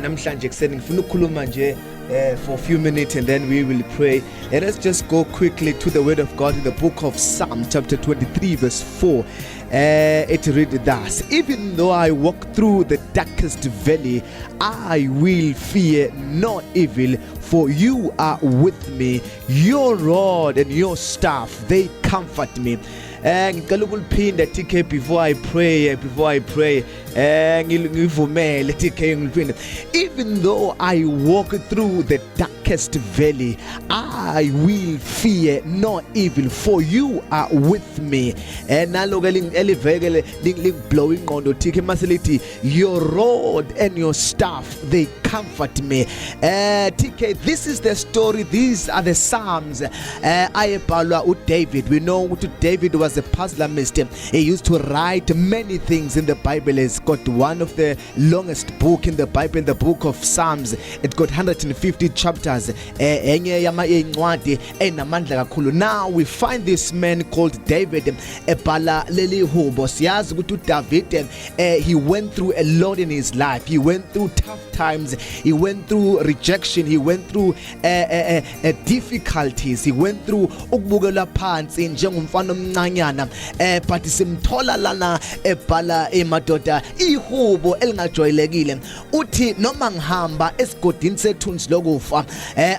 namhlanje kuseni ngifuna ukukhuluma nje for a few minutes and then we will pray. Let us just go quickly to the word of God in the book of Psalm chapter 23 verse 4. It reads thus: even though I walk through the darkest valley, I will fear no evil, for you are with me. Your rod and your staff, they comfort me. Ngicela ukuliphinda TK before I pray ngivumele TK ngiliphinda. Even though I walk through the darkest valley, I will fear no evil, for you are with me. Naloke elivekele lingiblow ingqondo TK maselithi your rod and your staff, they comfort me. TK, this is the story, these are the Psalms ayebhalwa uDavid. We know ukuthi David was a psalmist. He used to write many things in the Bible. He's got one of the longest book in the Bible, the book of Psalms. It's got 150 chapters. Enye yama incwadi enamandla kakhulu. Now we find this man called David ebhala leli hubo. Siyazi ukuthi uDavid he went through a lot in his life. He went through tough times. He went through rejection. He went through difficulties. He went through ukubukelwa phansi njengomfana omncanyana. But simthola lana ebhala emadoda ihubo elingajwayelekile. Uthi noma ngihamba esigodini sethunzi lokufa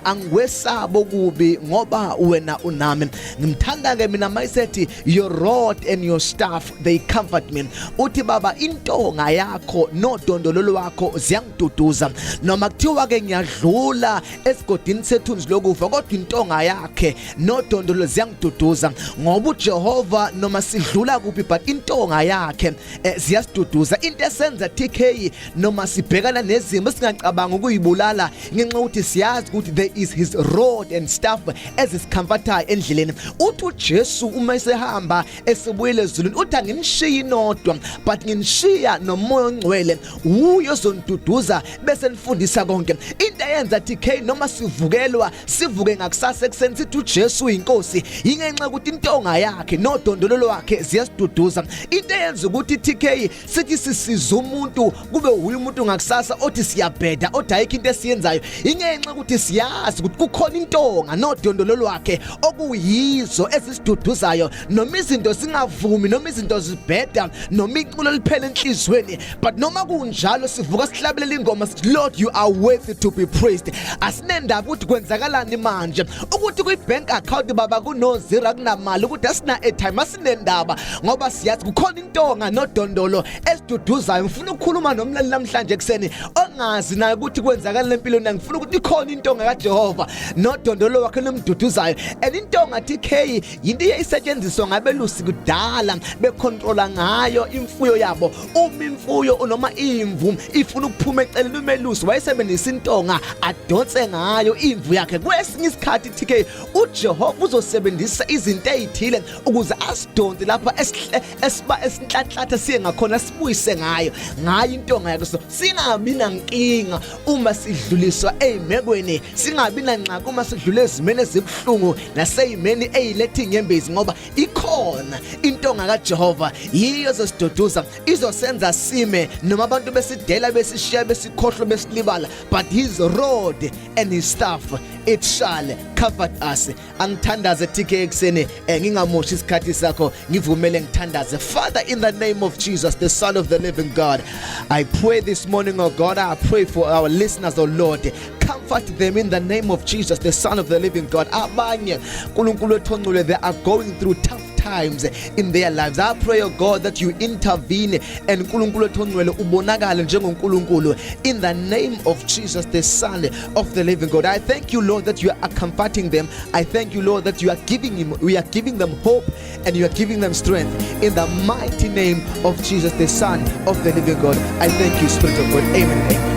angwesabo kubi ngoba wena unami. Ngimthanda ke mina mayisethi your rod and your staff, they comfort me. Uthi baba intonga yakho nodondolo lwakho ziyangiduduza. Noma kuthiwa ke ngiyadlula esigodini sethunzi lokufa kodwa intonga yakhe nodondolo ziyangiduduza ngoba uJehova noma sidlula kuphi but intonga yakhe ziyasiduduza. Into esenza TK noma sibhekana nezimo singacabanga ukuyibulala ngenxa ukuthi siyazi ukuthi there is his rod and staff ezisicomfortayo endleleni. Uthi uJesu uma esehamba esibuyele ezulwini uthi anginishiyi nodwa but nginishiya nomoya ongcwele, uyo ozonduduza bese nifundisa konke. Into eyenza TK noma sivukelwa sivuke ngakusasa ekuseni sithi uJesu uyinkosi ingenxa ukuthi intonga yakhe nodondolo lwakhe ziyasiduduza. Into eyenza ukuthi TK sithi sisiza umuntu kube uye umuntu ngakusasa othi siyabheda othi ayikho into esiyenzayo ingenxa ukuthi siyazi ukuthi kukhona intonga nodondolo lwakhe okuyizo ezisiduduzayo noma izinto singavumi noma izinto zibheda noma iculo liphele enhlizweni, but noma kunjalo sivuka sihlabelela ingoma sithi Lord you are worthy to be praised. Asinendaba ukuthi kwenzakalani manje ukuthi kuyibank account baba kuno zero kunamali ukuthi asina airtime, asinendaba ngoba siyazi kukhona intonga nodondolo esiduduzayo. Ngifuna ukukhuluma nomlaleli namhlanje ekseni ongazi naye ukuthi kwenzakala empilweni. Ngifuna ukuthi ikhona intonga kaJehova nodondolo wakhe nomduduzayo. And intonga TK yinto eyayisetshenziswa ngabelusi kudala becontrola ngayo imfuyo yabo. Uma imfuyo noma imvu ifuna ukuphuma eceleni umelusi wayesebenzisa intonga adonse ngayo imvu yakhe. Kwesinye isikhathi TK uJehova uzosebenzisa izinto ezithile ukuze asidonse lapha esinhlanhlatha siye ngakhona sibuyise ngayo intonga yakhe. So singabi nankinga uma sidluliswa ezimekweni, singabi nanxaka uma sidlule ezimene ezibhlungu naseyimeni eyilethe inyembezi ngoba ikhona intonga kaJehova yiyo ezosiduduza izosenza sime noma abantu besidela besishiya besikhohlwa besilibala, but his rod and his staff it shall comfort us. Angithandaze TK ekseni ngingamoshi isikhathi sakho ngivumele ngithandaze. Father, in the name of Jesus, the Son of the living God, I pray this morning, oh God, I pray for our listeners, oh Lord. Comfort them in the name of Jesus, the Son of the living God. Abanye uNkulunkulu ethongcwele, they are going through tough times in their lives. I pray, oh God, that you intervene and uNkulunkulu ethongcwele ubonakale njengoNkulunkulu in the name of Jesus, the Son of the living God. I thank you, Lord, that you are comforting them. I thank you, Lord, that we are giving them hope and you are giving them strength in the mighty name of Jesus, the Son of the living God. I thank you, Spirit of God. Amen.